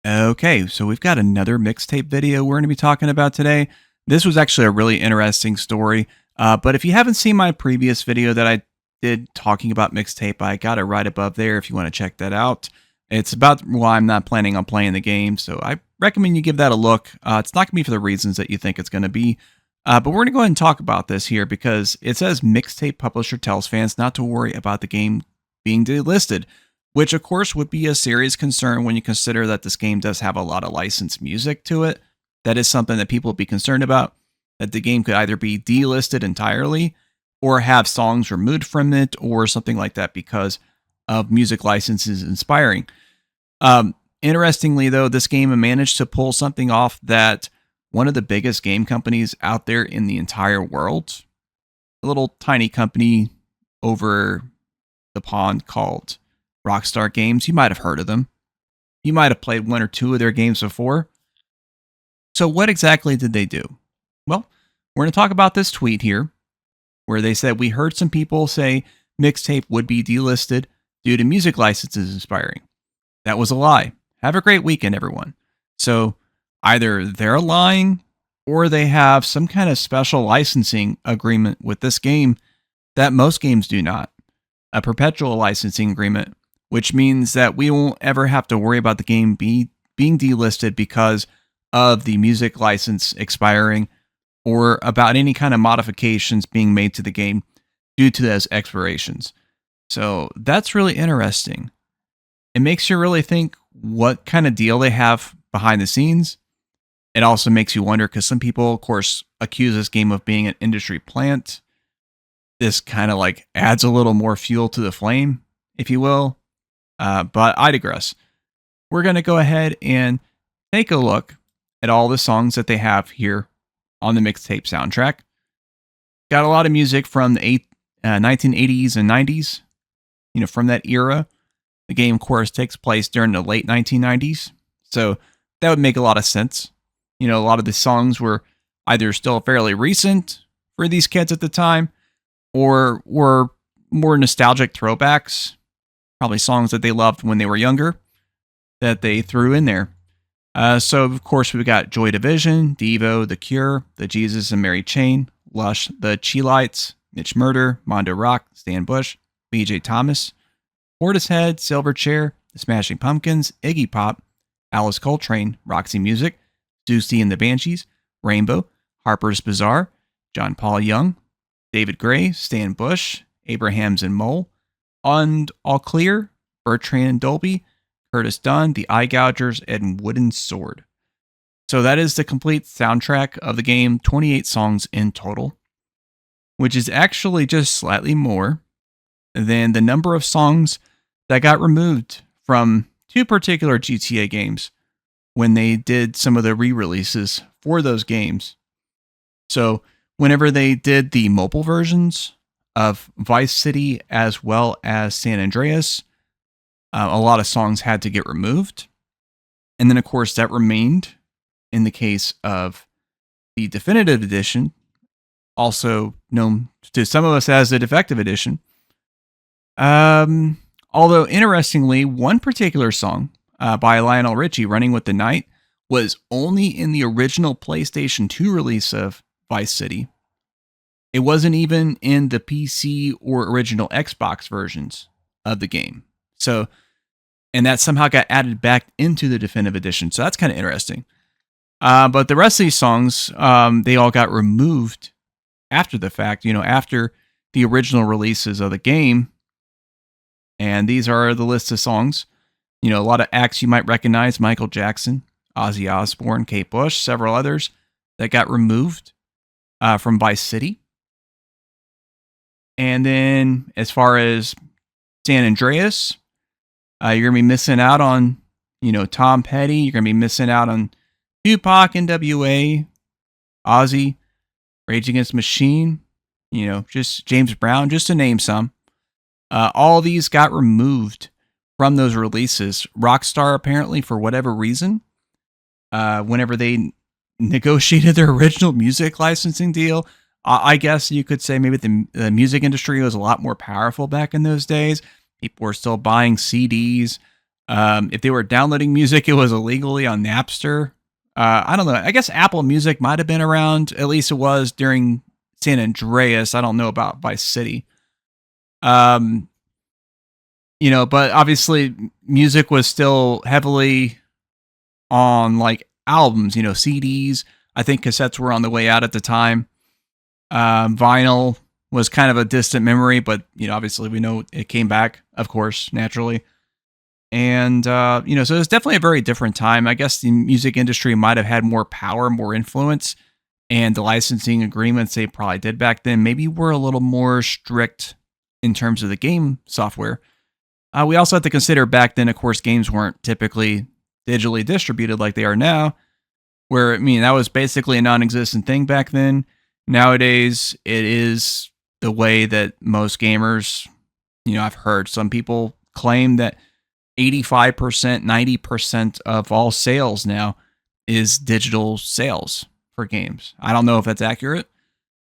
Okay, so we've got another mixtape video we're going to be talking about today. This was actually a really interesting story. But if you haven't seen my previous video that I did talking about mixtape, I got it right above there if you want to check that out. It's about why I'm not planning on playing the game, so I recommend you give that a look. It's not going to be for the reasons that you think it's going to be. But we're going to go ahead and talk about this here because it says mixtape publisher tells fans not to worry about the game being delisted, which of course would be a serious concern when you consider that this game does have a lot of licensed music to it. That is something that people would be concerned about, that the game could either be delisted entirely or have songs removed from it or something like that because of music licenses inspiring. Interestingly, though, this game managed to pull something off that one of the biggest game companies out there in the entire world, a little tiny company over the pond called Rockstar Games. You might have heard of them. You might have played one or two of their games before. So what exactly did they do? Well, we're going to talk about this tweet here where they said, "We heard some people say Mixtape would be delisted due to music licenses expiring. That was a lie. Have a great weekend, everyone." So either they're lying or they have some kind of special licensing agreement with this game that most games do not. A perpetual licensing agreement, which means that we won't ever have to worry about the game being delisted because of the music license expiring or about any kind of modifications being made to the game due to those expirations. So that's really interesting. It makes you really think what kind of deal they have behind the scenes. It also makes you wonder because some people, of course, accuse this game of being an industry plant. This kind of like adds a little more fuel to the flame, if you will. But I digress. We're going to go ahead and take a look at all the songs that they have here on the mixtape soundtrack. Got a lot of music from the 1980s and 90s, from that era. The game, of course, takes place during the late 1990s. So that would make a lot of sense. A lot of the songs were either still fairly recent for these kids at the time or were more nostalgic throwbacks, probably songs that they loved when they were younger that they threw in there. So, of course, we've got Joy Division, Devo, The Cure, The Jesus and Mary Chain, Lush, The Cheelites, Mitch Murder, Mondo Rock, Stan Bush, BJ Thomas, Portishead, Silverchair, The Smashing Pumpkins, Iggy Pop, Alice Coltrane, Roxy Music, Susie and the Banshees, Rainbow, Harper's Bazaar, John Paul Young, David Gray, Stan Bush, Abrahams and Mole, and All Clear, Bertrand Dolby, Curtis Dunn, The Eye Gougers, and Wooden Sword. So that is the complete soundtrack of the game, 28 songs in total, which is actually just slightly more than the number of songs that got removed from two particular GTA games when they did some of the re-releases for those games. So whenever they did the mobile versions of Vice City as well as San Andreas, a lot of songs had to get removed. And then, of course, that remained in the case of the Definitive Edition, also known to some of us as the Defective Edition. Although, interestingly, one particular song by Lionel Richie, Running with the Night, was only in the original PlayStation 2 release of Vice City. It wasn't even in the PC or original Xbox versions of the game. So, and that somehow got added back into the Definitive Edition. So that's kind of interesting. But the rest of these songs, they all got removed after the fact, after the original releases of the game. And these are the list of songs. A lot of acts you might recognize: Michael Jackson, Ozzy Osbourne, Kate Bush, several others that got removed from Vice City. And then as far as San Andreas, you're going to be missing out on, Tom Petty. You're going to be missing out on Tupac, NWA, Ozzy, Rage Against the Machine, just James Brown, just to name some. All these got removed from those releases. Rockstar, apparently, for whatever reason, whenever they negotiated their original music licensing deal, I guess you could say maybe the music industry was a lot more powerful back in those days. People were still buying CDs. If they were downloading music, it was illegally on Napster. I don't know. I guess Apple Music might have been around. At least it was during San Andreas. I don't know about Vice City. Um, but obviously music was still heavily on like albums, CDs. I think cassettes were on the way out at the time. Vinyl was kind of a distant memory, but obviously we know it came back, of course, naturally. And so it's definitely a very different time. I guess the music industry might have had more power, more influence, and the licensing agreements they probably did back then maybe were a little more strict in terms of the game software. We also have to consider back then, of course, games weren't typically digitally distributed like they are now, where, that was basically a non existent thing back then. Nowadays, it is the way that most gamers, I've heard some people claim that 85%, 90% of all sales now is digital sales for games. I don't know if that's accurate,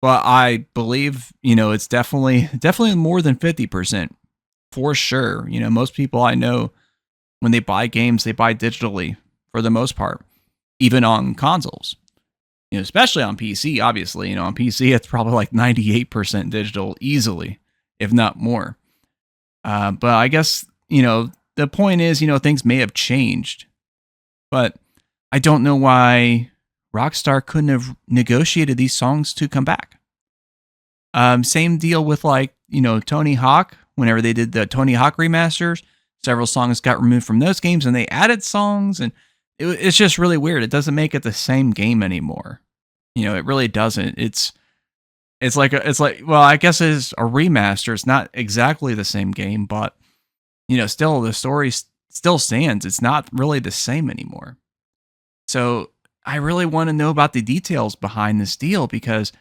but I believe, it's definitely more than 50% for sure. Most people I know, when they buy games, they buy digitally for the most part, even on consoles. Especially on PC, obviously. On PC, it's probably like 98% digital easily, if not more. But I guess, the point is, things may have changed, but I don't know why Rockstar couldn't have negotiated these songs to come back. Same deal with like, Tony Hawk. Whenever they did the Tony Hawk remasters, several songs got removed from those games and they added songs, and it's just really weird. It doesn't make it the same game anymore. It really doesn't. It's like well, I guess it's a remaster. It's not exactly the same game, but still the story still stands. It's not really the same anymore. So I really want to know about the details behind this deal because,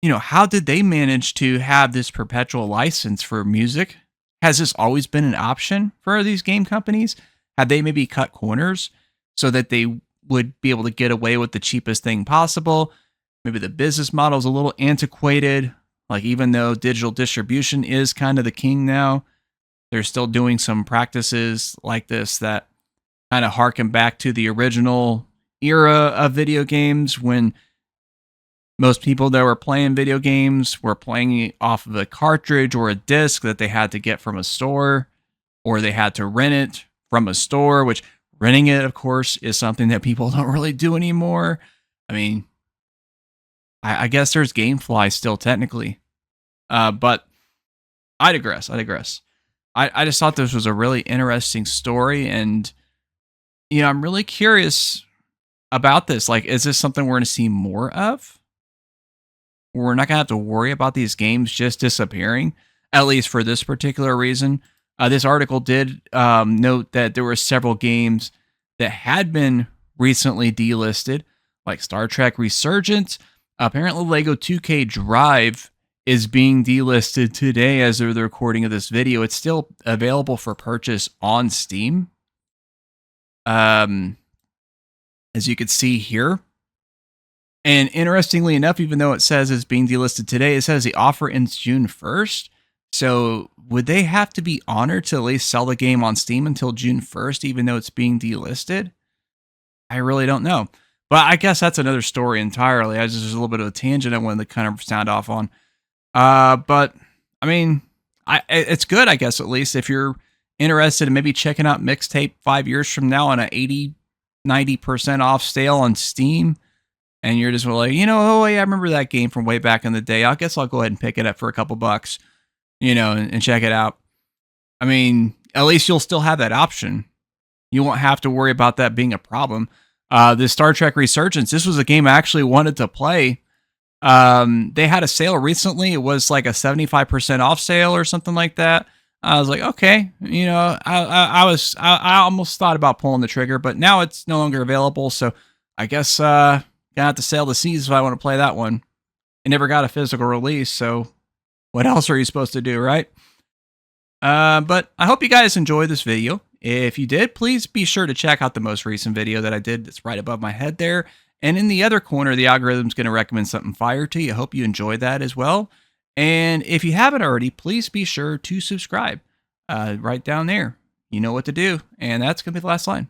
how did they manage to have this perpetual license for music? Has this always been an option for these game companies? Have they maybe cut corners so that they would be able to get away with the cheapest thing possible? Maybe the business model is a little antiquated. Like, even though digital distribution is kind of the king now, they're still doing some practices like this that kind of harken back to the original era of video games when most people that were playing video games were playing it off of a cartridge or a disc that they had to get from a store, or they had to rent it from a store, which renting it, of course, is something that people don't really do anymore. I guess there's GameFly still technically, but I digress. I just thought this was a really interesting story, and I'm really curious about this. Like, is this something we're going to see more of? We're not going to have to worry about these games just disappearing, at least for this particular reason. This article did note that there were several games that had been recently delisted, like Star Trek Resurgence. Apparently, Lego 2K Drive is being delisted today as of the recording of this video. It's still available for purchase on Steam. As you can see here. And interestingly enough, even though it says it's being delisted today, it says the offer ends June 1st. So would they have to be honored to at least sell the game on Steam until June 1st, even though it's being delisted? I really don't know. But I guess that's another story entirely. There's a little bit of a tangent I wanted to kind of sound off on. But it's good, I guess, at least if you're interested in maybe checking out Mixtape 5 years from now on a 80-90% off sale on Steam. And you're just like, oh, yeah, I remember that game from way back in the day. I guess I'll go ahead and pick it up for a couple bucks, and check it out. At least you'll still have that option. You won't have to worry about that being a problem. This Star Trek Resurgence, this was a game I actually wanted to play. They had a sale recently. It was like a 75% off sale or something like that. I was like, okay, I almost thought about pulling the trigger, but now it's no longer available. So I guess, gonna have to sail the seas if I want to play that one. It never got a physical release, so what else are you supposed to do, right? But I hope you guys enjoyed this video. If you did, please be sure to check out the most recent video that I did that's right above my head there. And in the other corner, the algorithm's going to recommend something fire to you. I hope you enjoyed that as well. And if you haven't already, please be sure to subscribe right down there. you know what to do. And that's going to be the last line.